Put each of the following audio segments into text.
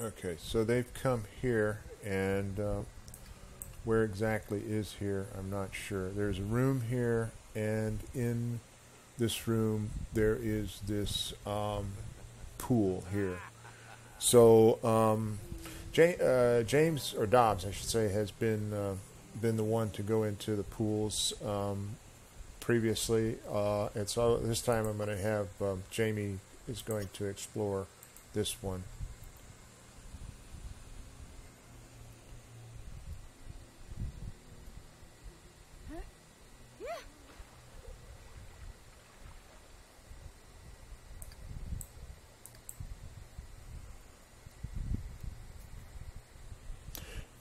Okay, so they've come here, and where exactly is here, I'm not sure. There's a room here, and in this room there is this pool here. So James, or Dobbs, I should say, has been the one to go into the pools previously, and so this time I'm going to have Jamie is going to explore this one.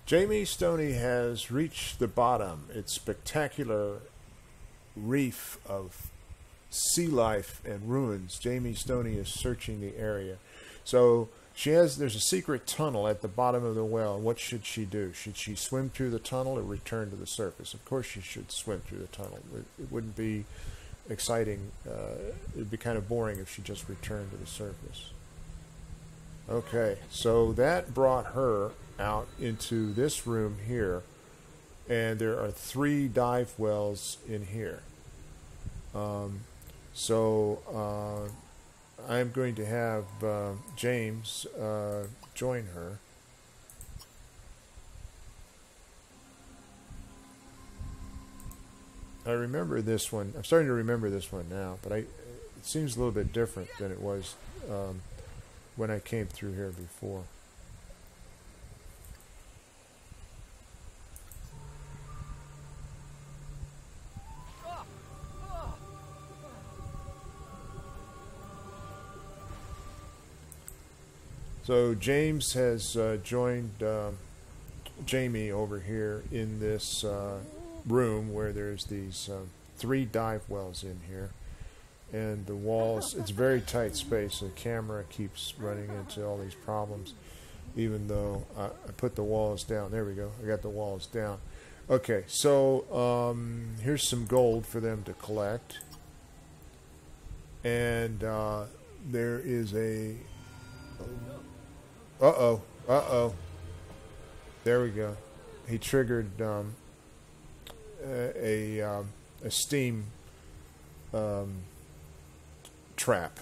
Jamie Stoney has reached the bottom. Its spectacular reef of sea life and ruins. Jamie Stoney is searching the area. So there's a secret tunnel at the bottom of the well. What should she do? Should she swim through the tunnel or return to the surface? Of course she should swim through the tunnel. It wouldn't be exciting. It'd be kind of boring if she just returned to the surface. Okay, so that brought her out into this room here, and there are 3 dive wells in here. So I'm going to have James join her. I remember this one. I'm starting to remember this one now, but it seems a little bit different than it was when I came through here before. So James has joined Jamie over here in this room where there's these 3 dive wells in here. And the walls, it's a very tight space. The camera keeps running into all these problems, even though I put the walls down. There we go. I got the walls down. Okay, so here's some gold for them to collect. And there is a... Uh-oh. There we go. He triggered a steam trap.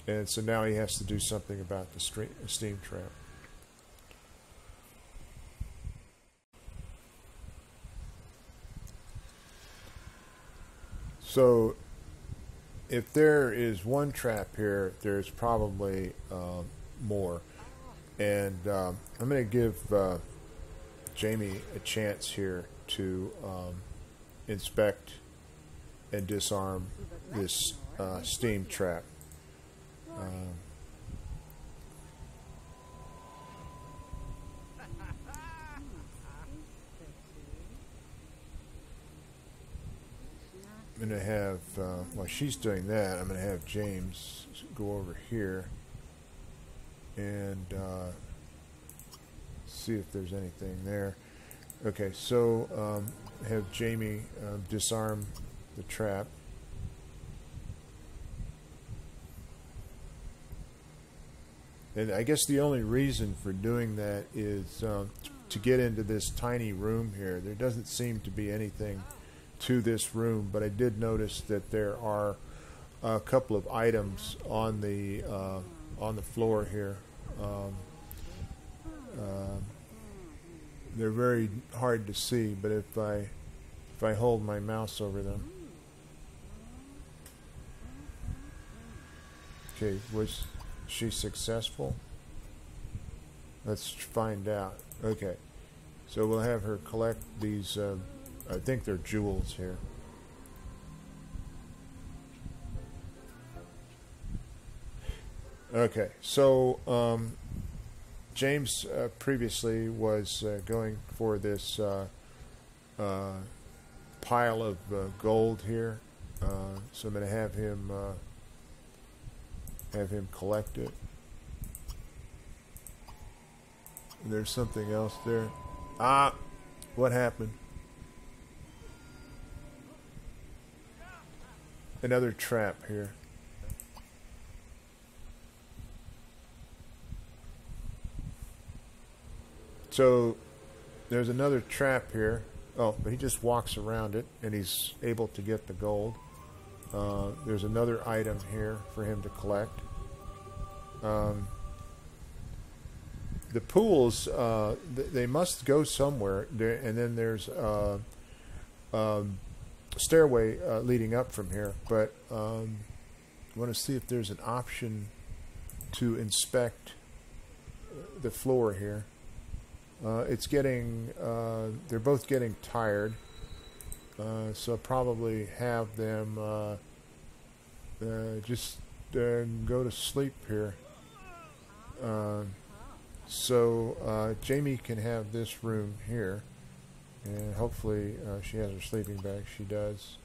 And so now he has to do something about the steam trap. So if there is one trap here, there's probably more. And I'm going to give Jamie a chance here to inspect and disarm this steam trap. I'm going to have, while she's doing that, I'm going to have James go over here and see if there's anything there. Okay, so have Jamie disarm the trap. And I guess the only reason for doing that is to get into this tiny room here. There doesn't seem to be anything to this room, but I did notice that there are a couple of items on the floor here. They're very hard to see, but if I hold my mouse over them. Okay, was she successful? Let's find out. Okay, so we'll have her collect these, I think they're jewels here. Okay, so James previously was going for this pile of gold here, so I'm going to have him collect it. There's something else there. Ah, what happened? Another trap here. So there's another trap here. Oh, but he just walks around it, and he's able to get the gold. There's another item here for him to collect. The pools, they must go somewhere, and then there's a stairway leading up from here. But I want to see if there's an option to inspect the floor here. It's getting, they're both getting tired, so I'll probably have them just go to sleep here. So Jamie can have this room here, and hopefully she has her sleeping bag. She does.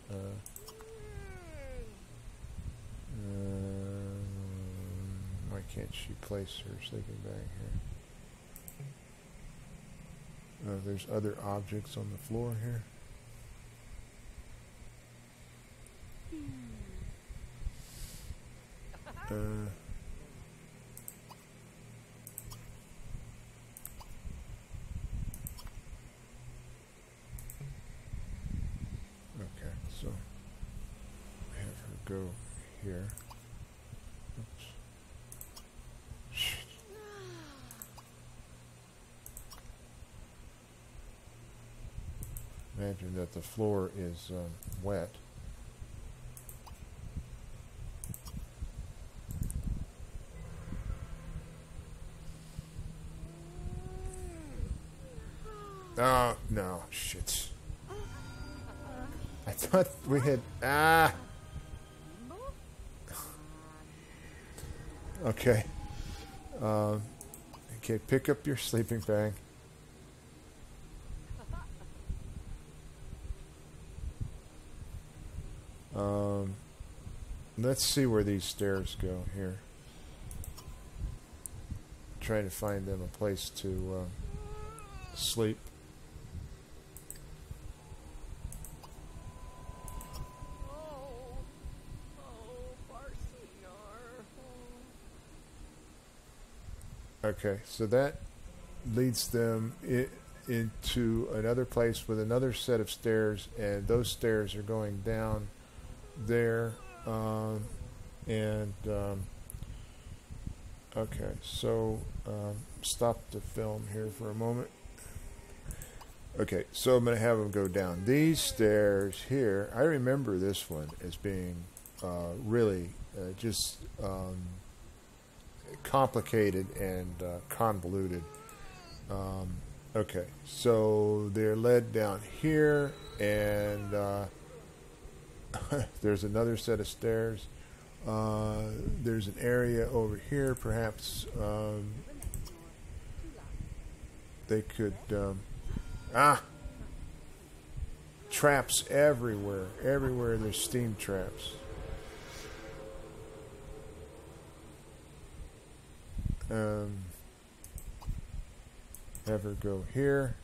Why can't she place her sleeping bag here? There's other objects on the floor here. Okay, so have her go here. Oops. Shit. Imagine that the floor is wet. Oh, no, shit. I thought we had... Okay. Okay, pick up your sleeping bag. Let's see where these stairs go here. Trying to find them a place to sleep. Okay, so that leads them into another place with another set of stairs, and those stairs are going down there. Okay, so stop the film here for a moment. Okay, so I'm going to have them go down these stairs here. I remember this one as being really just complicated and convoluted. Okay, so they're led down here, and there's another set of stairs. There's an area over here, perhaps they could traps everywhere there's steam traps. Have her go here.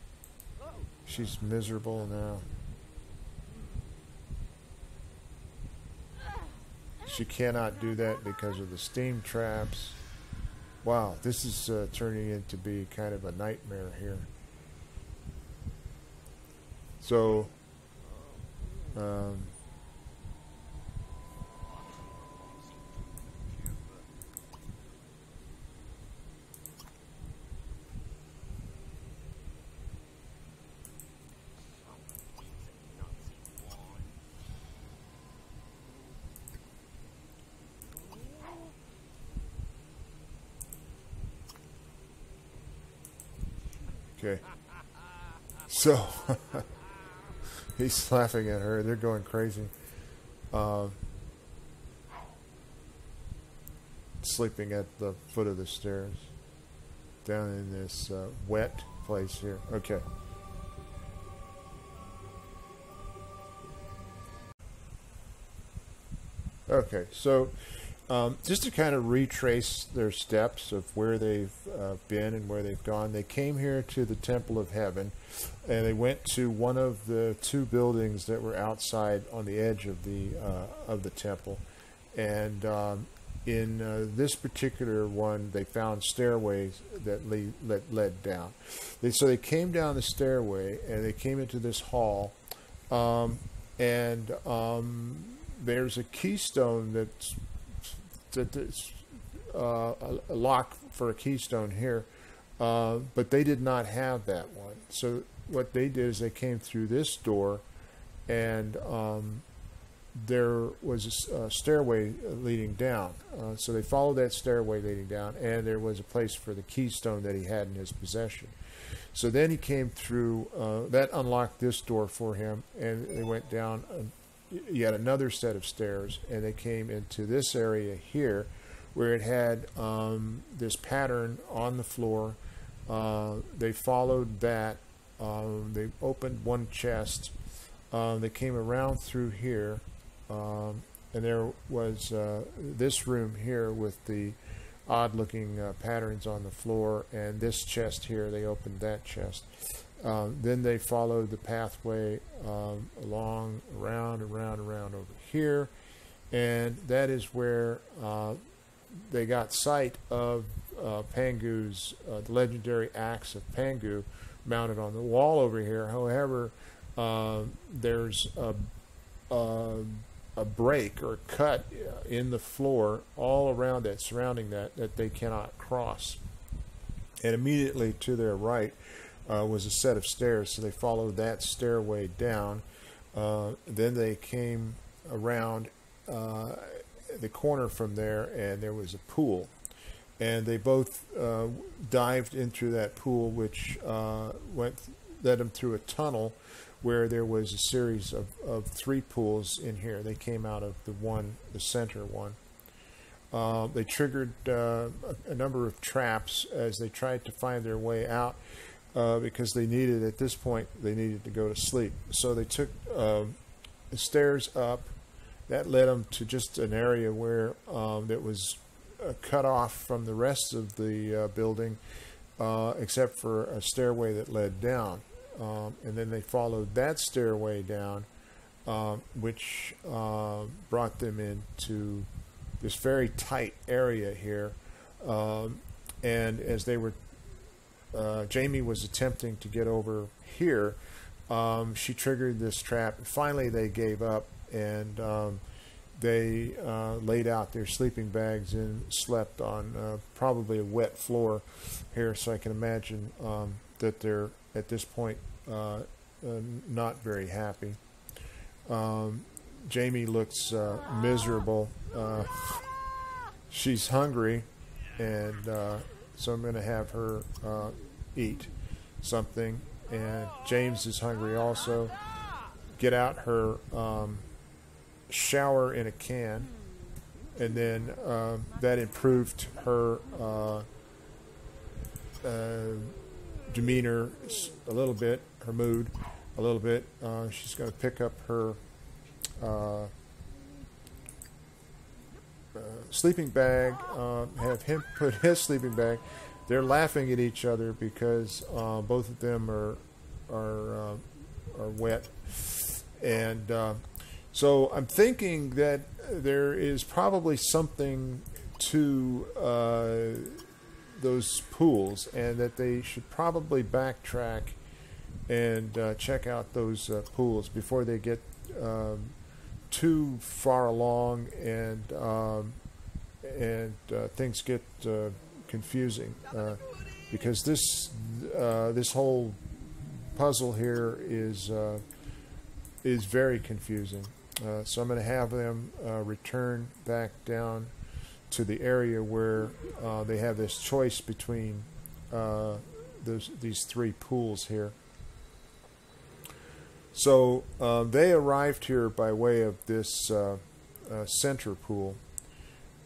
She's miserable now. She cannot do that because of the steam traps. Wow, this is turning into be kind of a nightmare here. So, okay. So, he's laughing at her. They're going crazy. Sleeping at the foot of the stairs. Down in this wet place here. Okay. Okay, so just to kind of retrace their steps of where they've been and where they've gone, they came here to the Temple of Heaven, and they went to one of the two buildings that were outside on the edge of the temple, and in this particular one, they found stairways that led down. So they came down the stairway and they came into this hall, and there's a keystone that's a lock for a keystone here, but they did not have that one. So what they did is they came through this door, and there was a stairway leading down. So they followed that stairway leading down, and there was a place for the keystone that he had in his possession. So then he came through, that unlocked this door for him, and they went down yet another set of stairs, and they came into this area here where it had this pattern on the floor. They followed that. They opened one chest. They came around through here, and there was this room here with the odd-looking patterns on the floor, and this chest here. They opened that chest. Then they followed the pathway along, around over here, and that is where they got sight of Pangu's, the legendary axe of Pangu, mounted on the wall over here. However, there's a break or cut in the floor all around that, surrounding that they cannot cross. And immediately to their right was a set of stairs, so they followed that stairway down. Then they came around the corner from there, and there was a pool. And they both dived into that pool, which led them through a tunnel where there was a series of 3 pools in here. They came out of the center one. They triggered a number of traps as they tried to find their way out, because at this point, they needed to go to sleep. So they took the stairs up. That led them to just an area where that was cut off from the rest of the building, except for a stairway that led down. And then they followed that stairway down, which brought them into this very tight area here. And as they were, Jamie was attempting to get over here, she triggered this trap. Finally, they gave up, and they laid out their sleeping bags and slept on probably a wet floor here. So I can imagine that they're at this point not very happy. Jamie looks miserable. She's hungry, and so I'm going to have her eat something. And James is hungry also. Get out her shower in a can, and then that improved her demeanor a little bit, her mood a little bit. She's going to pick up her sleeping bag, have him put his sleeping bag. They're laughing at each other because both of them are wet, and so I'm thinking that there is probably something to those pools, and that they should probably backtrack and check out those pools before they get too far along, and things get confusing, because this whole puzzle here is very confusing. So I'm going to have them return back down to the area where they have this choice between these 3 pools here. So they arrived here by way of this center pool,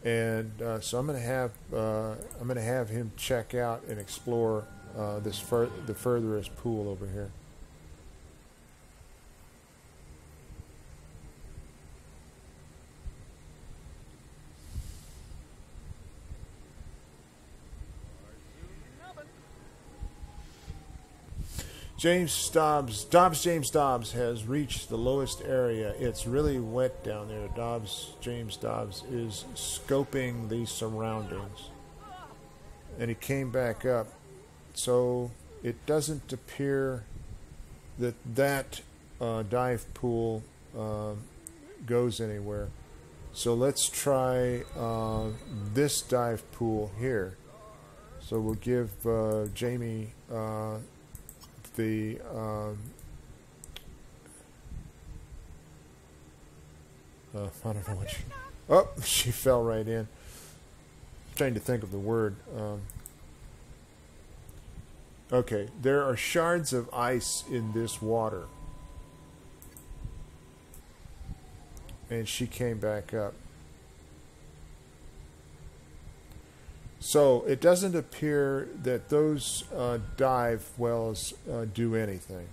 and so I'm going to have him check out and explore the furthest pool over here. James Dobbs has reached the lowest area. It's really wet down there. James Dobbs is scoping the surroundings. And he came back up. So it doesn't appear that dive pool goes anywhere. So let's try this dive pool here. So we'll give Jamie the I don't know what she fell right in. I'm trying to think of the word. Okay, there are shards of ice in this water. And she came back up. So it doesn't appear that those dive wells do anything.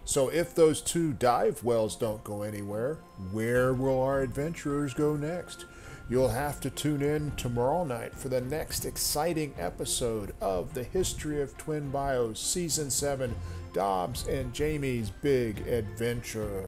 So if those two dive wells don't go anywhere, where will our adventurers go next? You'll have to tune in tomorrow night for the next exciting episode of The History of Twin Bayous, Season 7, Dobbs and Jamie's Big Adventure.